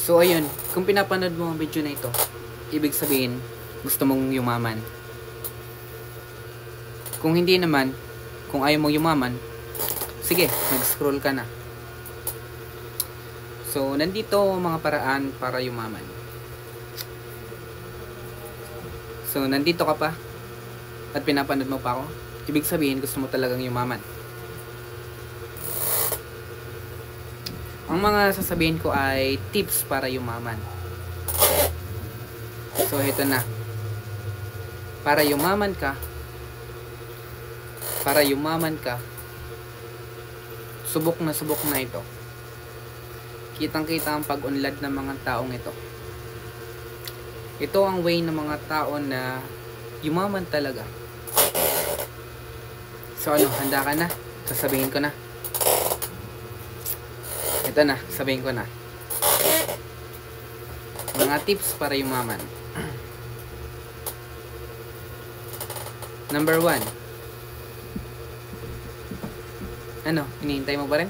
So ayun, kung pinapanood mo ang video na ito, ibig sabihin gusto mong yumaman. Kung hindi naman, kung ayaw mong yumaman, sige, mag-scroll ka na. So nandito mga paraan para yumaman. So nandito ka pa at pinapanood mo pa ako, ibig sabihin gusto mo talagang yumaman. Ang mga sasabihin ko ay tips para yumaman. So ito na. Para yumaman ka, subok na ito. Kitang-kita ang pag-unlad ng mga taong ito. Ito ang way ng mga tao na yumaman talaga. So ano, handa ka na? Sasabihin ko na. Ito na, sabihin ko na. Mga tips para yumaman. Number 1. Ano, hinihintay mo pa rin?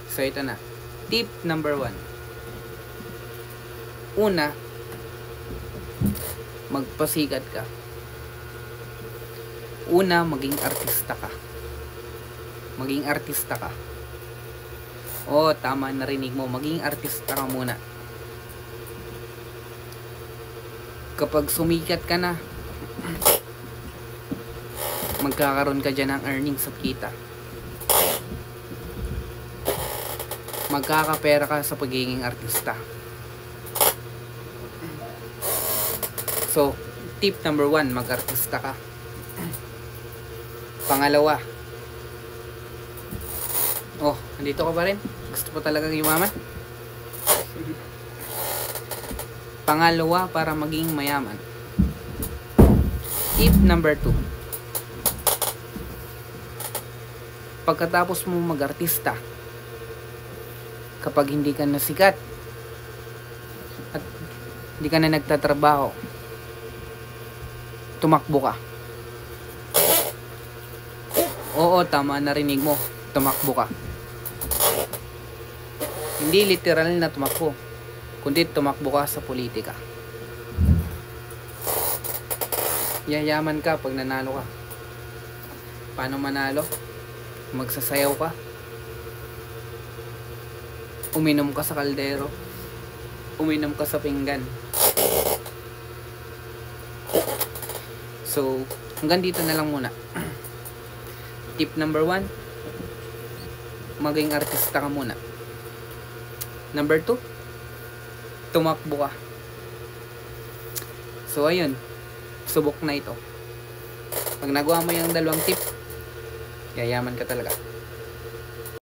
So ito na. Tip number 1. Una, magpasikat ka. Una, maging artista ka. Oh, tama, narinig mo. Maging artista ka muna. Kapag sumikat ka na, magkakaroon ka dyan ng earnings at kita. Magkakapera ka sa pagiging artista. So, tip number 1, mag-artista ka. Pangalawa, oh, nandito ka pa rin? Gusto mo talagang yumaman? Pangalawa, para maging mayaman. Tip number 2. Pagkatapos mo mag-artista, kapag hindi ka nasikat at hindi ka na nagtatrabaho, tumakbo ka. Oo, tama, narinig mo. Tumakbo ka. Hindi literal na tumakbo, kundi tumakbo ka sa politika. Yayaman ka pag nanalo ka. Paano manalo? Magsasayaw ka. Uminom ka sa kaldero. Uminom ka sa pinggan. So, hanggang dito na lang muna. Tip number 1, maging artista ka muna. Number 2, tumakbo ka. So ayun, subok na ito. Pag nagawa mo yung dalawang tip, yayaman ka talaga.